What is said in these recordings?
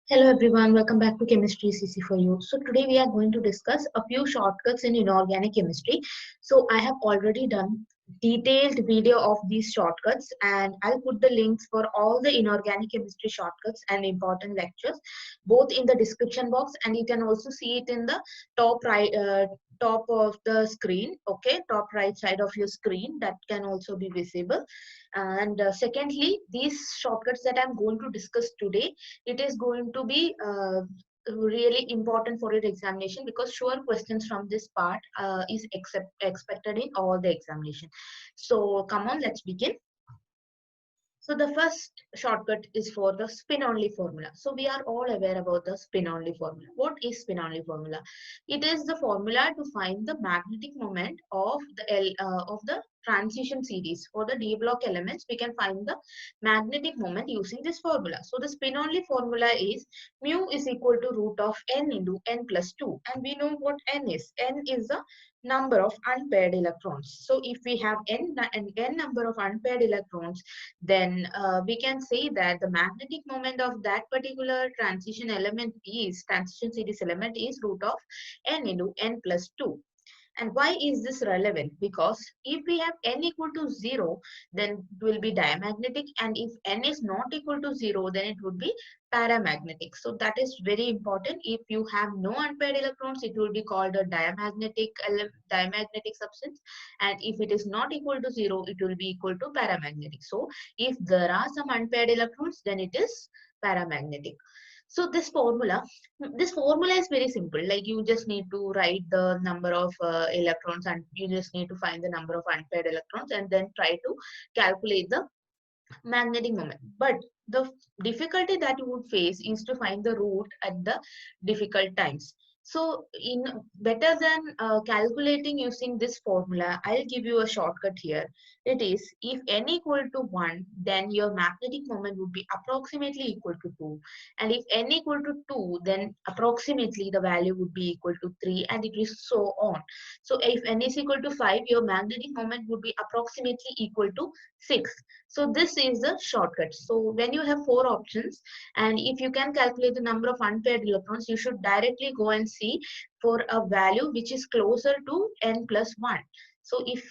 Hello everyone, welcome back to Chemistry CC for you. So today we are going to discuss a few shortcuts in inorganic chemistry. So I have already done detailed video of these shortcuts and I'll put the links for all the inorganic chemistry shortcuts and important lectures both in the description box, and you can also see it in the top right top of the screen. Okay, top right side of your screen, that can also be visible. And secondly, these shortcuts that I'm going to discuss today, it is going to be really important for your examination, because sure questions from this part is expected in all the examination. So come on, let's begin. So the first shortcut is for the spin-only formula. So we are all aware about the spin-only formula. What is spin-only formula? It is the formula to find the magnetic moment of the transition series. For the d block elements, we can find the magnetic moment using this formula. So the spin-only formula is mu is equal to root of n into n plus 2. And we know what n is. N is the number of unpaired electrons. So if we have n number of unpaired electrons, then we can say that the magnetic moment of that particular transition series element is root of n into n plus 2. And why is this relevant? Because if we have n equal to 0, then it will be diamagnetic, and if n is not equal to 0, then it would be paramagnetic. So that is very important. If you have no unpaired electrons, it will be called a diamagnetic substance, and if it is not equal to 0, it will be equal to paramagnetic. So if there are some unpaired electrons, then it is paramagnetic. So this formula is very simple. Like, you just need to write the number of electrons, and you just need to find the number of unpaired electrons and then try to calculate the magnetic moment. But the difficulty that you would face is to find the root at the difficult times. So in better than calculating using this formula, I'll give you a shortcut here. It is, if n equal to 1, then your magnetic moment would be approximately equal to 2. And if n equal to 2, then approximately the value would be equal to 3, and it is so on. So if n is equal to 5, your magnetic moment would be approximately equal to 6. So this is the shortcut. So when you have 4 options, and if you can calculate the number of unpaired electrons, you should directly go and see for a value which is closer to n plus 1. So if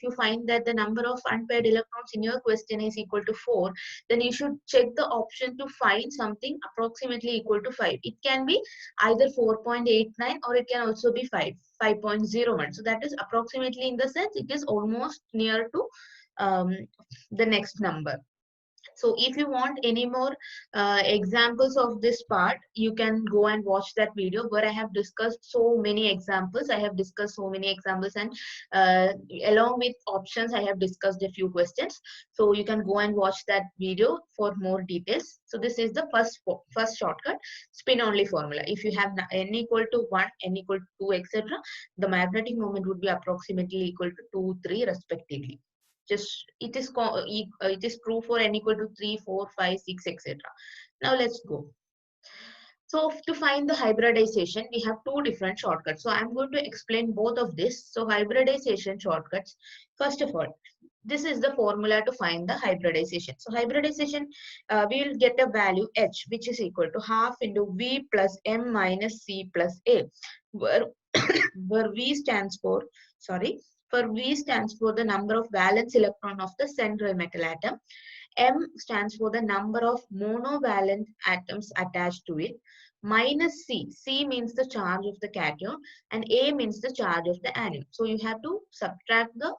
you find that the number of unpaired electrons in your question is equal to 4, then you should check the option to find something approximately equal to 5. It can be either 4.89, or it can also be 5.01. So that is approximately, in the sense it is almost near to the next number. So if you want any more examples of this part, you can go and watch that video where I have discussed so many examples. I have discussed so many examples, and along with options, I have discussed a few questions. So you can go and watch that video for more details. So this is the first shortcut, spin only formula. If you have n equal to 1, n equal to 2, etc., the magnetic moment would be approximately equal to 2, 3 respectively. Just it is true for n equal to 3, 4, 5, 6, etc. Now let's go. So to find the hybridization, we have two different shortcuts. So I'm going to explain both of this. So hybridization shortcuts. First of all, this is the formula to find the hybridization. So hybridization, we will get a value h, which is equal to half into v plus m minus c plus a, where, where v stands for, for V stands for the number of valence electron of the central metal atom. M stands for the number of monovalent atoms attached to it. Minus C. C means the charge of the cation, and A means the charge of the anion. So you have to subtract the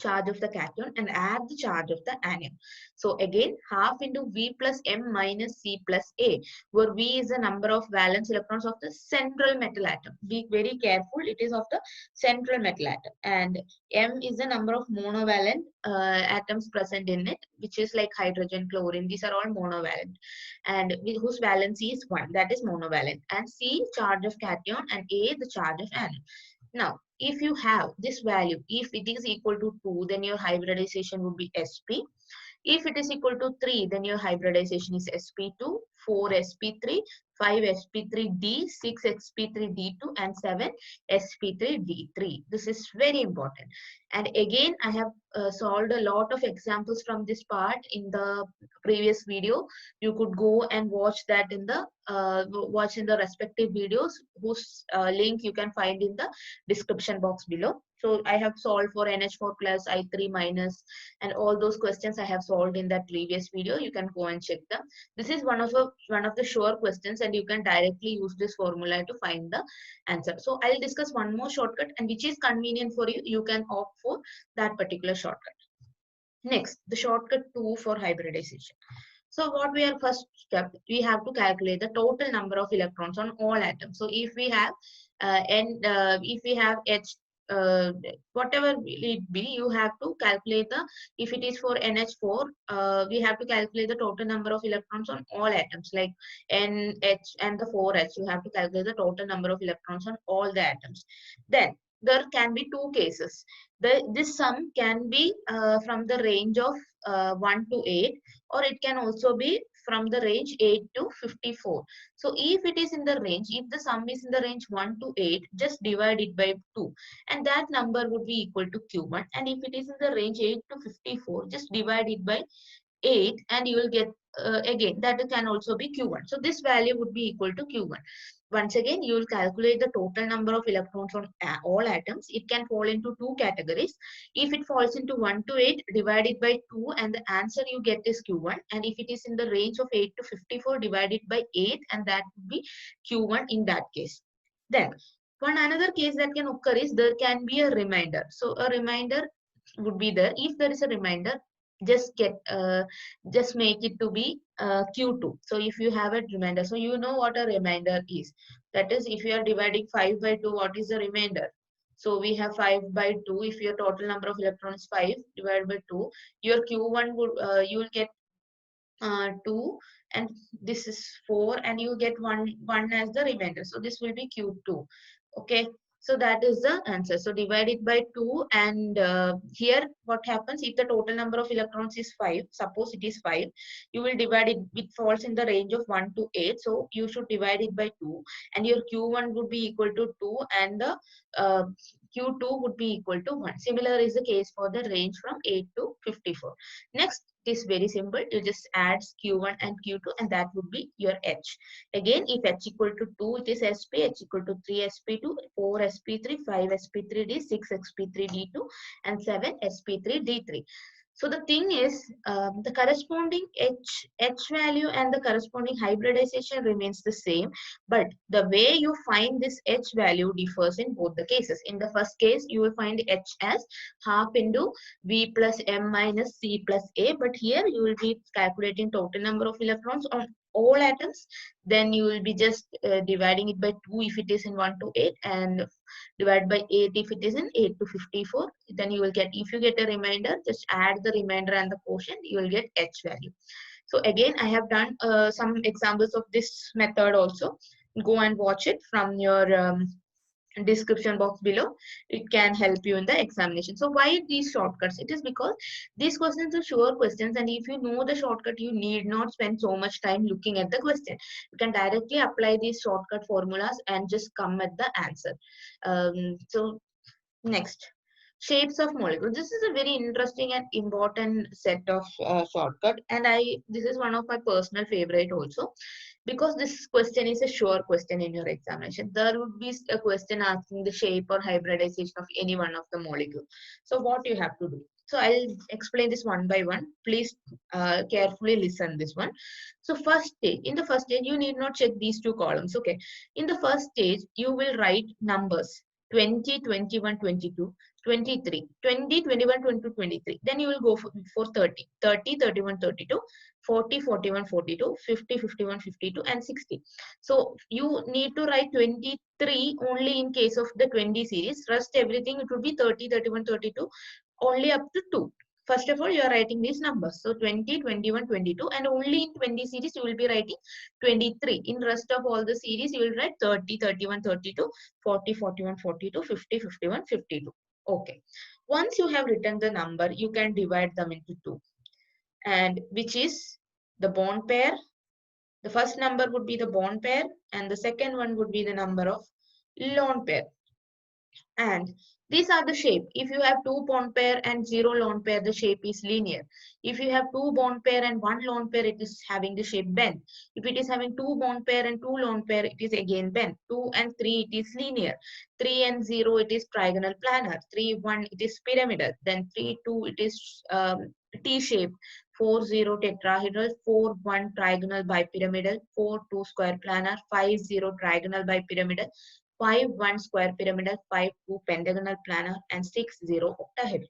charge of the cation and add the charge of the anion. So again, half into V plus M minus C plus A, where V is the number of valence electrons of the central metal atom. Be very careful, it is of the central metal atom. And M is the number of monovalent atoms present in it, which is like hydrogen, chlorine. These are all monovalent, and whose valency is 1, that is monovalent. And C, charge of cation, and A, the charge of anion. Now, if you have this value, if it is equal to 2, then your hybridization would be sp. If it is equal to 3, then your hybridization is sp2. 4 sp3, 5 sp3d, 6 sp3d2, and 7 sp3d3. This is very important. And again, I have solved a lot of examples from this part in the previous video. You could go and watch that in the respective videos, whose link you can find in the description box below. So I have solved for NH4 plus, I3 minus, and all those questions I have solved in that previous video. You can go and check them. This is one of the sure questions, and you can directly use this formula to find the answer. So I'll discuss one more shortcut, and which is convenient for you, you can opt for that particular shortcut. Next, the shortcut 2 for hybridization. So what we are first step, we have to calculate the total number of electrons on all atoms. So if we have if we have H, whatever it be, you have to calculate the, if it is for NH4, we have to calculate the total number of electrons on all atoms, like NH and the 4H. You have to calculate the total number of electrons on all the atoms. Then there can be two cases. This sum can be from the range of 1 to 8, or it can also be from the range 8 to 54. So if it is in the range, if the sum is in the range 1 to 8, just divide it by 2, and that number would be equal to Q1. And if it is in the range 8 to 54, just divide it by 8, and you will get again that can also be Q1. So this value would be equal to Q1. Once again, you will calculate the total number of electrons on all atoms. It can fall into two categories. If it falls into 1 to 8, divide it by 2, and the answer you get is Q1. And if it is in the range of 8 to 54, divide it by 8, and that would be Q1 in that case. Then one another case that can occur is there can be a remainder. So a remainder would be there. If there is a remainder, just make it to be Q2. So if you have a remainder, so you know what a remainder is. That is, if you are dividing 5 by 2, what is the remainder? So we have 5 by 2. If your total number of electrons is 5 divided by 2, your Q1 would you will get 2, and this is 4, and you get 1 as the remainder. So this will be Q2. Okay. So that is the answer. So divide it by 2, and here what happens, if the total number of electrons is 5, suppose it is 5, you will divide it, it falls in the range of 1 to 8. So you should divide it by 2, and your Q1 would be equal to 2, and the Q2 would be equal to 1. Similar is the case for the range from 8 to 54. Next, it is very simple. You just add Q1 and Q2, and that would be your H. Again, if H equal to 2, it is SP, H equal to 3 SP2, 4 SP3, 5 SP3D, 6 SP3D2, and 7 SP3D3. So the thing is, the corresponding H value and the corresponding hybridization remains the same, but the way you find this H value differs in both the cases. In the first case, you will find H as half into V plus M minus C plus A, but here you will be calculating total number of electrons on all atoms. Then you will be just dividing it by 2 if it is in 1 to 8, and divide by 8 if it is in 8 to 54. Then you will get, if you get a remainder, just add the remainder and the quotient, you will get H value. So again, I have done some examples of this method also. Go and watch it from your description box below. It can help you in the examination. So why these shortcuts? It is because these questions are sure questions, and if you know the shortcut, you need not spend so much time looking at the question. You can directly apply these shortcut formulas and just come at the answer. So next, shapes of molecules. This is a very interesting and important set of shortcut, and this is one of my personal favorite also, because this question is a sure question in your examination. There would be a question asking the shape or hybridization of any one of the molecule. So what you have to do? So I'll explain this one by one. Please carefully listen this one. So first stage, in the first stage, you need not check these two columns. Okay. In the first stage, you will write numbers 20, 21, 22, 23, 20, 21, 22, 23. Then you will go for 30, 30, 31, 32, 40, 41, 42, 50, 51, 52, and 60. So you need to write 23 only in case of the 20 series. Rest everything, it will be 30, 31, 32, only up to 2. First of all, you are writing these numbers. So 20, 21, 22, and only in 20 series, you will be writing 23. In rest of all the series, you will write 30, 31, 32, 40, 41, 42, 50, 51, 52. Okay. Once you have written the number, you can divide them into 2. And which is the bond pair The first number would be the bond pair and the second one would be the number of lone pair. And these are the shape. If you have two bond pair and zero lone pair, the shape is linear. If you have two bond pair and one lone pair, it is having the shape bend. If it is having two bond pair and two lone pair, it is again bend. 2 and 3, it is linear. 3 and 0, it is trigonal planar. 3, 1, it is pyramidal. Then 3, 2, it is T-shape. 4, 0, tetrahedral. 4, 1, trigonal bipyramidal. 4, 2, square planar. 5, 0, trigonal bipyramidal. 5, 1, square pyramidal. 5, 2, pentagonal planar. And 6, 0, octahedral.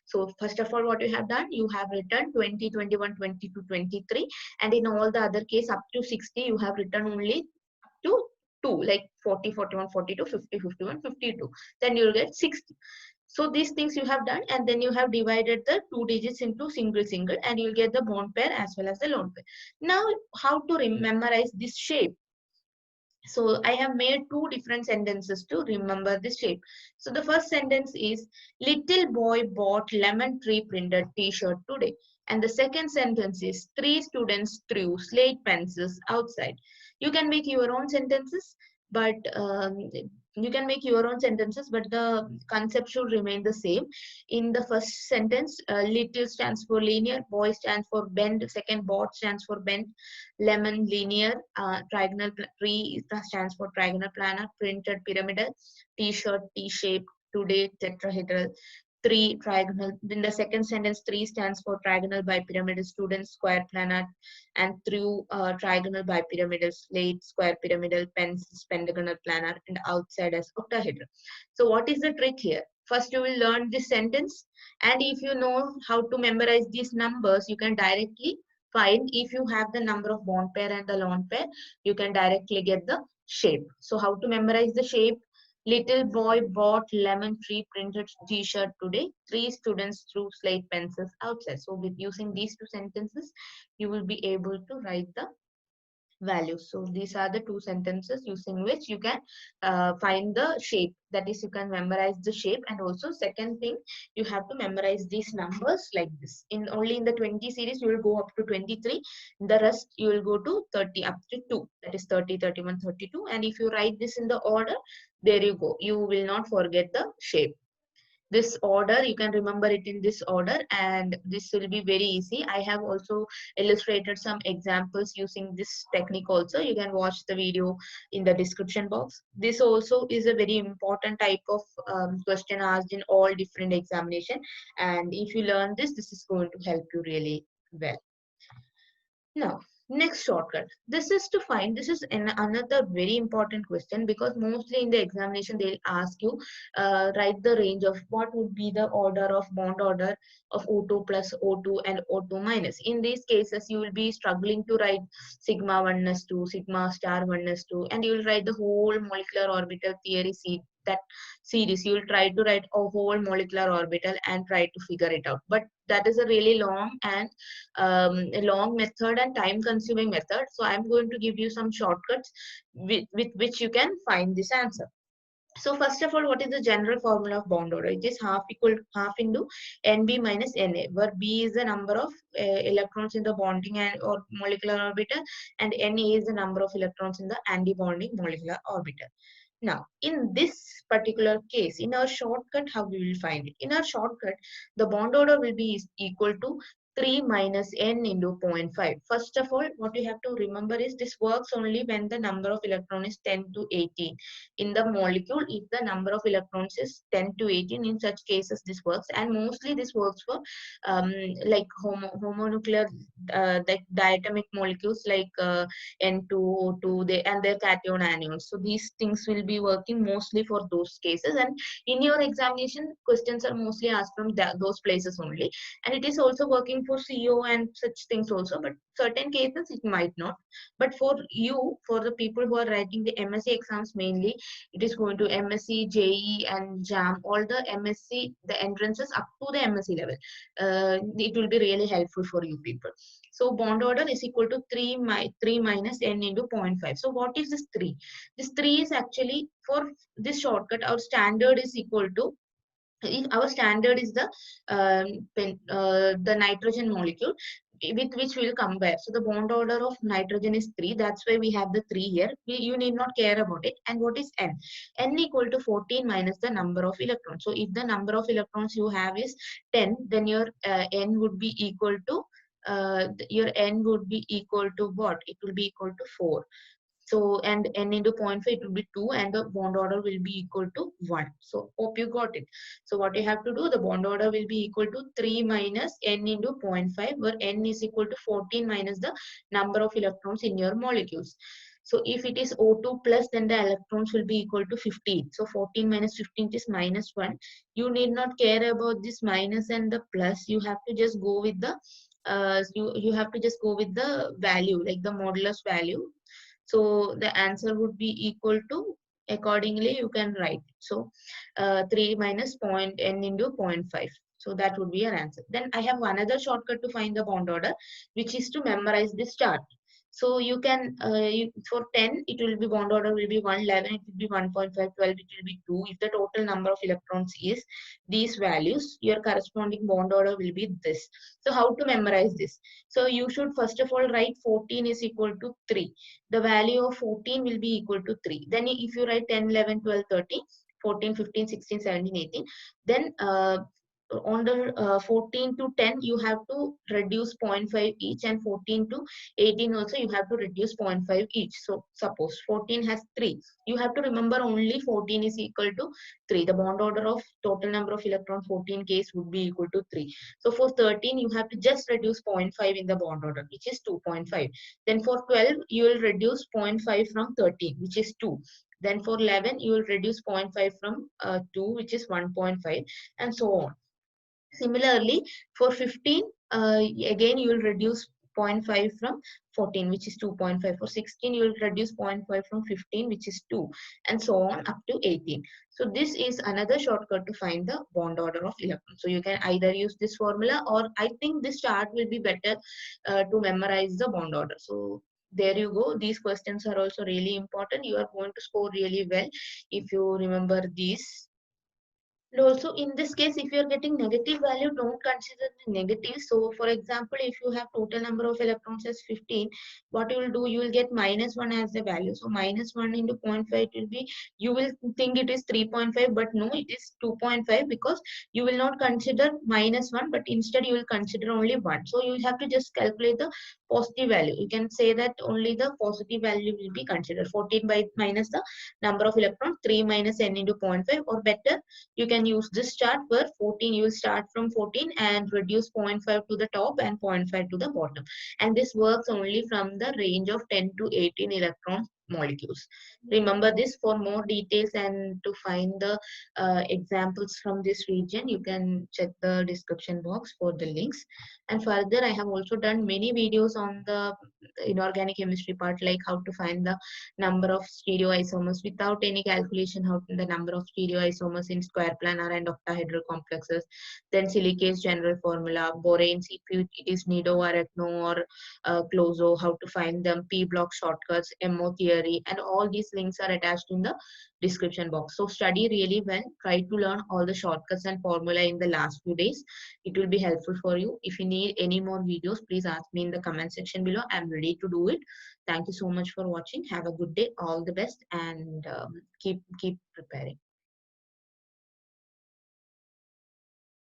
So first of all, what you have done, you have written 20, 21, 22, 23. And in all the other case up to 60, you have written only up to 2, like 40, 41, 42, 50, 51, 52. Then you'll get 60. So these things you have done, and then you have divided the two digits into single, and you'll get the bond pair as well as the lone pair. Now, how to memorize this shape? So I have made two different sentences to remember this shape. So the first sentence is, little boy bought lemon tree printed t-shirt today. And the second sentence is, 3 students threw slate pencils outside. You can make your own sentences, but the concept should remain the same. In the first sentence, little stands for linear, boy stands for bend, second bought stands for bend, lemon linear, trigonal tree stands for trigonal planar, printed pyramidal, t-shirt T-shape, today tetrahedral, 3 trigonal. In the second sentence, 3 stands for trigonal bipyramidal, student square planar, and through trigonal bipyramidal, slate square pyramidal, pencils pentagonal planar, and outside as octahedral. So what is the trick here? First, you will learn this sentence, and if you know how to memorize these numbers, you can directly find, if you have the number of bond pair and the lone pair, you can directly get the shape. So how to memorize the shape? Little boy bought lemon tree printed t-shirt today. 3 students threw slate pencils outside. So with using these two sentences, you will be able to write the values. So these are the two sentences using which you can find the shape. That is, you can memorize the shape. And also second thing, you have to memorize these numbers like this. In only in the 20 series, you will go up to 23. The rest you will go to 30 up to 2. That is 30, 31, 32. And if you write this in the order, there you go. You will not forget the shape. This order, you can remember it in this order, and this will be very easy. I have also illustrated some examples using this technique also. You can watch the video in the description box. This also is a very important type of question asked in all different examination, and if you learn this, this is going to help you really well. Now, next shortcut. This is to find, this is another very important question, because mostly in the examination they'll ask you, write the range of what would be the order of bond order of O2 plus O2 and O2 minus. In these cases, you will be struggling to write sigma 1s2, sigma star 1s2, and you will write the whole molecular orbital theory that series. You will try to write a whole molecular orbital and try to figure it out. But that is a really long and a long method and time consuming method. So I'm going to give you some shortcuts with which you can find this answer. So first of all, what is the general formula of bond order? It is half into Nb minus Na, where B is the number of electrons in the bonding and or molecular orbital, and Na is the number of electrons in the anti-bonding molecular orbital. Now, in this particular case, in our shortcut, how we will find it? In our shortcut, the bond order will be equal to 3 minus n into 0.5. First of all, what you have to remember is this works only when the number of electrons is 10 to 18. In the molecule, if the number of electrons is 10 to 18, in such cases this works. And mostly this works for like homonuclear diatomic molecules like N2, O2, and their cation anions. So these things will be working mostly for those cases. And in your examination, questions are mostly asked from those places only. And it is also working for CO and such things also. But certain cases it might not. But for you, for the people who are writing the MSc exams mainly, it is going to MSc, JE, and JAM. All the MSc, the entrances up to the MSc level. It will be really helpful for you people. So bond order is equal to 3 minus n into 0.5. So what is this 3? This 3 is actually, for this shortcut, our standard is equal to, if our standard is the nitrogen molecule, with which we will compare. So the bond order of nitrogen is 3. That's why we have the 3 here. You need not care about it. And what is N? N equal to 14 minus the number of electrons. So if the number of electrons you have is 10, then your N would be equal to what? It will be equal to 4. So, and n into 0.5, it will be 2, and the bond order will be equal to 1. So, hope you got it. So, what you have to do, the bond order will be equal to 3 minus n into 0.5, where n is equal to 14 minus the number of electrons in your molecules. So, if it is O2 plus, then the electrons will be equal to 15. So, 14 minus 15 is minus 1. You need not care about this minus and the plus. You have to just go with the you have to just go with the value, like the modulus value. So the answer would be equal to, accordingly you can write. So 3 minus point n into 0.5. So that would be your answer. Then I have one other shortcut to find the bond order, which is to memorize this chart. So you can, for 10, it will be bond order will be 1, 11, it will be 1.5, 12, it will be 2. If the total number of electrons is these values, your corresponding bond order will be this. So how to memorize this? So you should first of all write 14 is equal to 3. The value of 14 will be equal to 3. Then if you write 10, 11, 12, 13, 14, 15, 16, 17, 18, then on the 14 to 10, you have to reduce 0.5 each, and 14 to 18 also you have to reduce 0.5 each. So suppose 14 has 3. You have to remember only 14 is equal to 3. The bond order of total number of electron 14 case would be equal to 3. So for 13, you have to just reduce 0.5 in the bond order, which is 2.5. Then for 12, you will reduce 0.5 from 13, which is 2. Then for 11, you will reduce 0.5 from 2, which is 1.5, and so on. Similarly, for 15, again you will reduce 0.5 from 14, which is 2.5. For 16, you will reduce 0.5 from 15, which is 2, and so on up to 18. So this is another shortcut to find the bond order of electrons. So you can either use this formula, or I think this chart will be better to memorize the bond order. So there you go. These questions are also really important. You are going to score really well if you remember these. And also in this case, if you're getting negative value, don't consider the negative. So for example, if you have total number of electrons as 15, what you will do, you will get minus 1 as the value. So minus 1 into 0.5, it will be, you will think it is 3.5, but no, it is 2.5, because you will not consider minus 1, but instead you will consider only 1. So you have to just calculate the positive value. You can say that only the positive value will be considered. 14 by minus the number of electrons, 3 minus n into 0.5, or better, you can use this chart where 14, you will start from 14 and reduce 0.5 to the top and 0.5 to the bottom. And this works only from the range of 10 to 18 electron molecules. Remember this. For more details and to find the examples from this region, you can check the description box for the links. And further, I have also done many videos on the inorganic chemistry part, like how to find the number of stereoisomers without any calculation, how the number of stereoisomers in square planar and octahedral complexes, then silicase general formula, boranes if it is nido or ethno or clozo, how to find them, p block shortcuts, mo theory, and all these links are attached in the description box. So study really well, try to learn all the shortcuts and formula in the last few days. It will be helpful for you. If you need any more videos, please ask me in the comment section below. I'm ready to do it. Thank you so much for watching. Have a good day. All the best, and keep preparing.